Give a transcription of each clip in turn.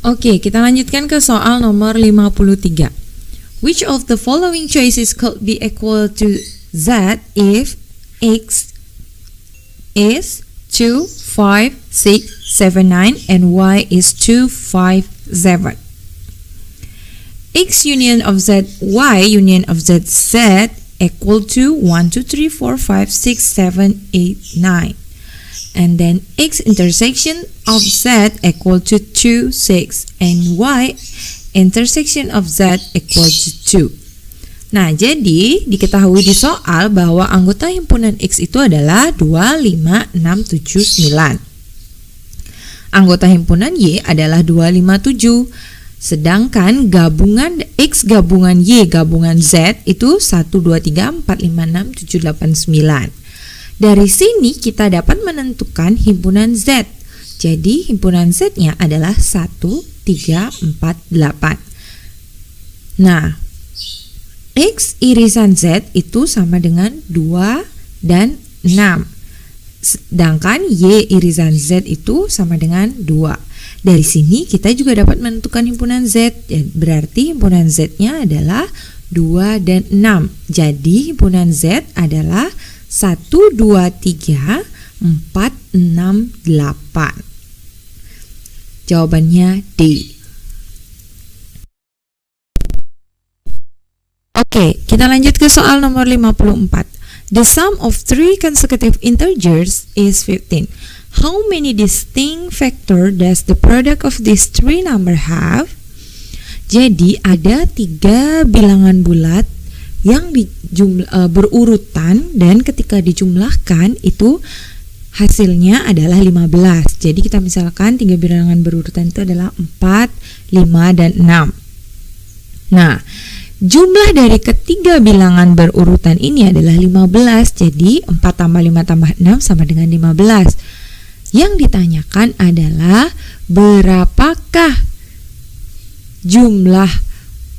Oke, kita lanjutkan ke soal nomor 53. Which of the following choices could be equal to Z if X is 2, 5, 6, 7, 9 and Y is 2, 5, 7? X union of Z, Y union of Z, Z equal to 1, 2, 3, 4, 5, 6, 7, 8, 9. And then X intersection of Z equal to 2, 6 and Y intersection of Z equal to 2. Nah, jadi diketahui di soal bahwa anggota himpunan X itu adalah 2, 5, 6, 7, 9. Anggota himpunan Y adalah 2, 5, 7. Sedangkan gabungan X gabungan Y gabungan Z itu 1, 2, 3, 4, 5, 6, 7, 8, 9. Dari sini kita dapat menentukan himpunan Z. Jadi himpunan Z-nya adalah 1, 3, 4, 8. Nah, X irisan Z itu sama dengan 2 dan 6. Sedangkan Y irisan Z itu sama dengan 2. Dari sini kita juga dapat menentukan himpunan Z. Berarti himpunan Z-nya adalah 2 dan 6. Jadi himpunan Z adalah 1, 2, 3, 4, 6, 8. Jawabannya D. Oke, kita lanjut ke soal nomor 54. The sum of three consecutive integers is 15. How many distinct factor does the product of these three number have? Jadi ada 3 bilangan bulat yang berurutan dan ketika dijumlahkan itu hasilnya adalah 15. Jadi kita misalkan 3 bilangan berurutan itu adalah 4, 5, dan 6. Nah, jumlah dari ketiga bilangan berurutan ini adalah 15. Jadi 4 tambah 5 tambah 6 sama dengan 15. Yang ditanyakan adalah berapakah jumlah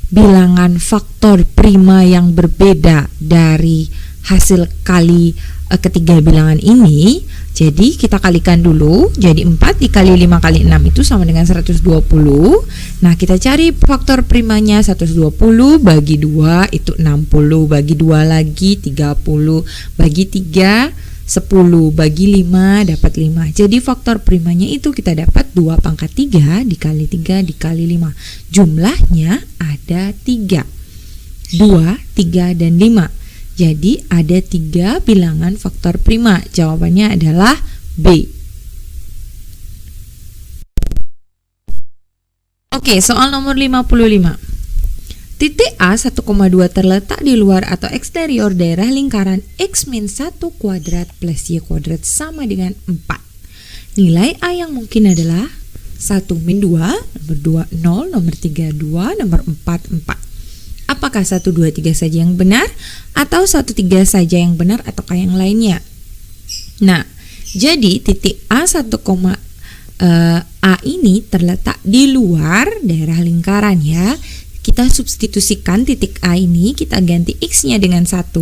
bilangan faktor prima yang berbeda dari hasil kali ketiga bilangan ini. Jadi kita kalikan dulu. Jadi 4 dikali 5 kali 6 itu sama dengan 120. Nah, kita cari faktor primanya. 120 bagi 2 itu 60, bagi 2 lagi 30, bagi 3 10, bagi 5 dapat 5. Jadi faktor primanya itu kita dapat 2 pangkat 3 dikali 3 dikali 5. Jumlahnya ada 3. 2, 3, dan 5. Jadi ada 3 bilangan faktor prima. Jawabannya adalah B. Oke, soal nomor 55. Titik A 1,2 terletak di luar atau eksterior daerah lingkaran X-1 kuadrat plus Y kuadrat sama dengan 4. Nilai A yang mungkin adalah 1, min 2, nomor 2, 0, nomor 3, 2, nomor 4, 4. Apakah 1, 2, 3 saja yang benar atau 1, 3 saja yang benar ataukah yang lainnya? Nah, jadi titik A1, A ini terletak di luar daerah lingkaran ya. Kita substitusikan titik A ini, kita ganti X-nya dengan 1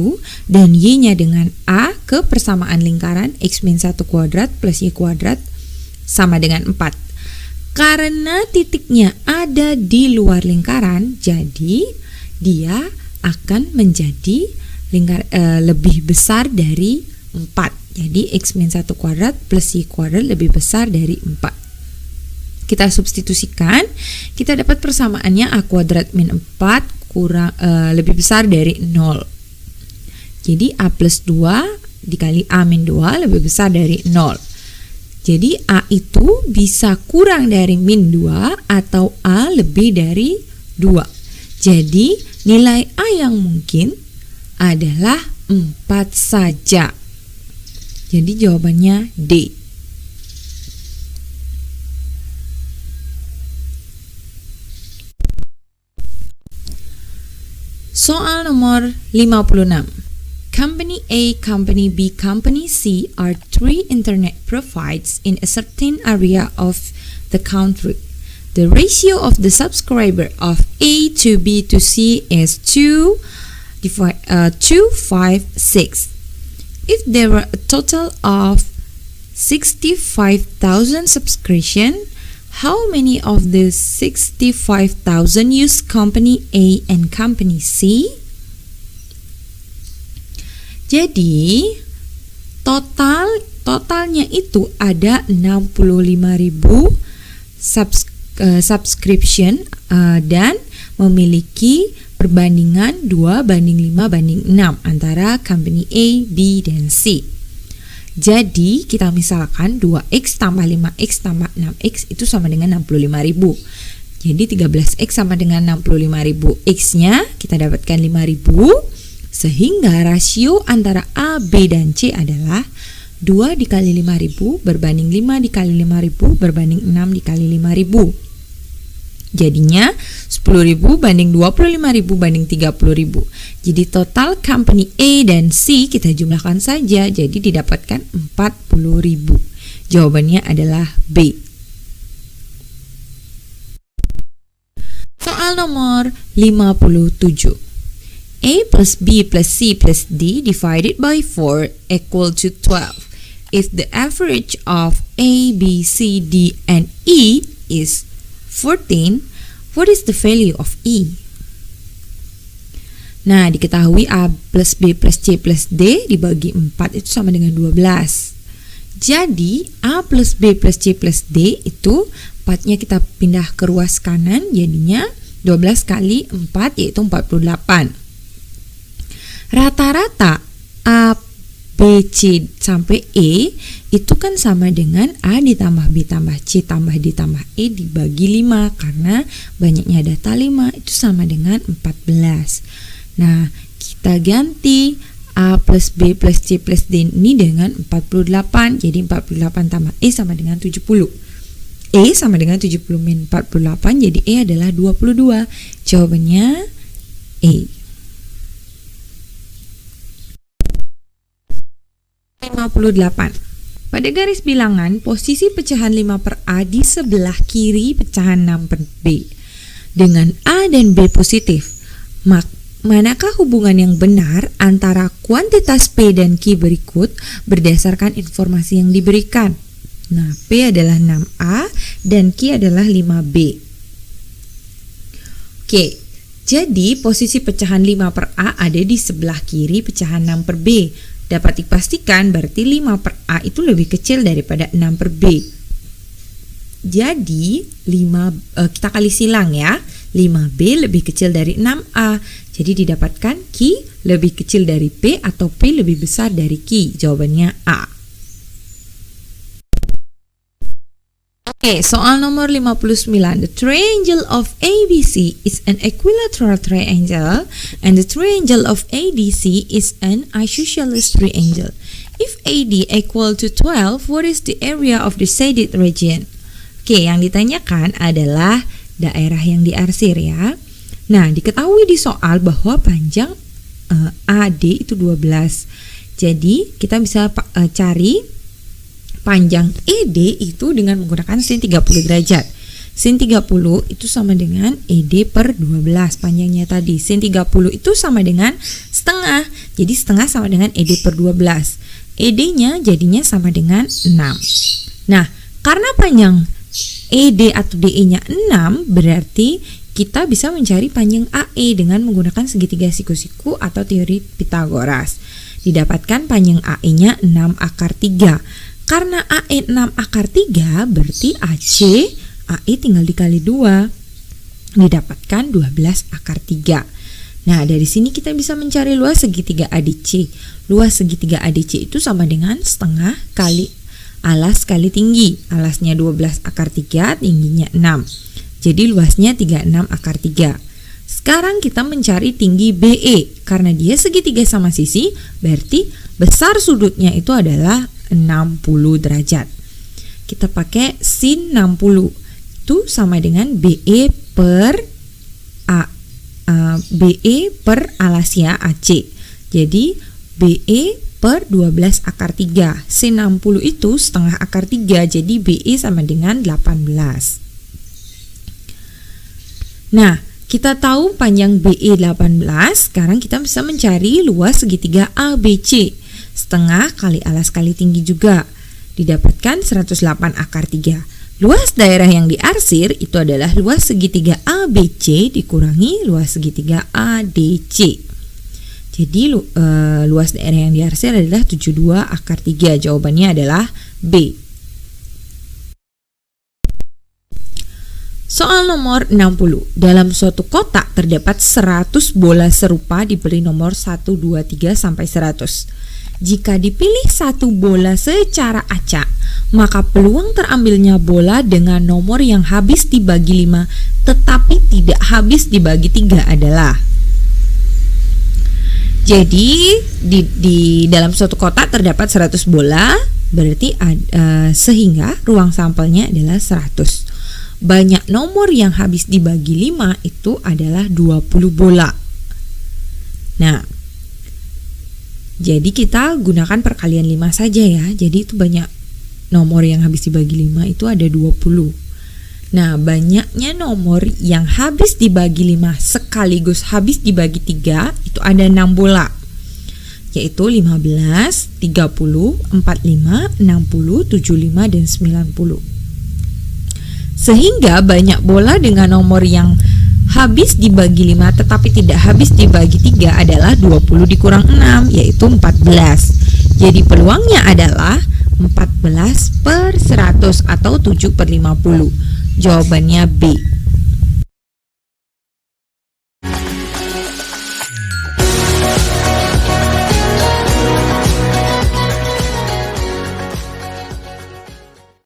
dan Y-nya dengan A ke persamaan lingkaran X-1 kuadrat plus Y kuadrat sama dengan 4. Karena titiknya ada di luar lingkaran, jadi dia akan menjadi lebih besar dari 4. Jadi X-1 kuadrat plus Y kuadrat lebih besar dari 4. Kita substitusikan, kita dapat persamaannya A kuadrat min 4 lebih besar dari 0. Jadi A plus 2 dikali A min 2 lebih besar dari 0. Jadi A itu bisa kurang dari min 2 atau A lebih dari 2. Jadi nilai A yang mungkin adalah 4 saja. Jadi jawabannya D. Soal nomor 56. Company A, Company B, Company C are three internet providers in a certain area of the country. The ratio of the subscriber of A to B to C is 2:5:6. If there were a total of 65,000 subscriptions, how many of the 65,000 use Company A and Company C? Jadi totalnya itu ada 65.000 subscription dan memiliki perbandingan 2:5:6 antara Company A, B, dan C. Jadi kita misalkan 2X tambah 5X tambah 6X itu sama dengan 65.000. Jadi 13X sama dengan 65.000. X-nya kita dapatkan 5.000, sehingga rasio antara A, B, dan C adalah 2 dikali 5.000 berbanding 5 dikali 5.000 berbanding 6 dikali 5.000. Jadinya 10.000 banding 25.000 banding 30.000. Jadi total Company A dan C kita jumlahkan saja, jadi didapatkan 40.000. Jawabannya adalah B. Soal nomor 57. A plus B plus C plus D divided by 4 equal to 12. If the average of A, B, C, D, and E is 14, what is the value of E? Nah, diketahui A plus B plus C plus D dibagi 4 itu sama dengan 12. Jadi, A plus B plus C plus D itu 4-nya kita pindah ke ruas kanan, jadinya 12 kali 4 yaitu 48. Rata-rata A, B, C sampai E itu kan sama dengan A ditambah B tambah C tambah D tambah E dibagi 5, karena banyaknya data 5 itu sama dengan 14. Nah, kita ganti A plus B plus C plus D ini dengan 48. Jadi 48 tambah E sama dengan 70. E sama dengan 70 min 48, jadi E adalah 22. Jawabannya E. 58. Pada garis bilangan, posisi pecahan 5 per A di sebelah kiri pecahan 6 per B. Dengan A dan B positif, manakah hubungan yang benar antara kuantitas P dan Q berikut berdasarkan informasi yang diberikan? Nah, P adalah 6A dan Q adalah 5B. Oke, jadi posisi pecahan 5 per A ada di sebelah kiri pecahan 6 per B. Dapat dipastikan berarti 5 per A itu lebih kecil daripada 6 per B. Jadi kita kali silang ya, 5B lebih kecil dari 6A. Jadi didapatkan Q lebih kecil dari P atau P lebih besar dari Q. Jawabannya A. Oke, soal nomor 59. The triangle of ABC is an equilateral triangle and the triangle of ADC is an isosceles triangle. If AD equal to 12, what is the area of the shaded region? Oke, yang ditanyakan adalah daerah yang diarsir ya. Nah, diketahui di soal bahwa panjang AD itu 12. Jadi, kita bisa cari panjang ED itu dengan menggunakan sin 30 derajat. Sin 30 itu sama dengan ED per 12 panjangnya tadi. Sin 30 itu sama dengan setengah. Jadi setengah sama dengan ED per 12. ED-nya jadinya sama dengan 6. Nah, karena panjang ED atau DE-nya 6, berarti kita bisa mencari panjang AE dengan menggunakan segitiga siku-siku atau teori Pythagoras. Didapatkan panjang AE-nya 6 akar 3. Karena AE 6 akar 3, berarti AC AE tinggal dikali 2, didapatkan 12 akar 3. Nah, dari sini kita bisa mencari luas segitiga ADC. Luas segitiga ADC itu sama dengan setengah kali alas kali tinggi. Alasnya 12 akar 3, tingginya 6. Jadi luasnya 36 akar 3. Sekarang kita mencari tinggi BE. Karena dia segitiga sama sisi, berarti besar sudutnya itu adalah 60 derajat. Kita pakai sin 60 itu sama dengan BE per BE per alasnya AC. Jadi BE per 12 akar 3. C60 itu setengah akar 3, jadi BE sama dengan 18. Nah, kita tahu panjang BE 18, sekarang kita bisa mencari luas segitiga ABC. Setengah kali alas kali tinggi juga, didapatkan 108 akar 3. Luas daerah yang diarsir itu adalah luas segitiga ABC dikurangi luas segitiga ADC. Jadi luas daerah yang diarsir adalah 72 akar 3. Jawabannya adalah B. Soal nomor 60. Dalam suatu kotak terdapat 100 bola serupa diberi nomor 1, 2, 3 sampai 100. Jika dipilih satu bola secara acak, maka peluang terambilnya bola dengan nomor yang habis dibagi 5 tetapi tidak habis dibagi 3 adalah. Jadi di dalam suatu kotak terdapat 100 bola, berarti sehingga ruang sampelnya adalah 100. Banyak nomor yang habis dibagi 5 itu adalah 20 bola. Nah, jadi kita gunakan perkalian 5 saja ya. Jadi itu banyak nomor yang habis dibagi 5 itu ada 20. Nah, banyaknya nomor yang habis dibagi 5 sekaligus habis dibagi 3 itu ada 6 bola. Yaitu 15, 30, 45, 60, 75, dan 90. Sehingga banyak bola dengan nomor yang habis dibagi 5 tetapi tidak habis dibagi 3 adalah 20 dikurang 6, yaitu 14. Jadi peluangnya adalah 14 per 100 atau 7 per 50. Jawabannya B.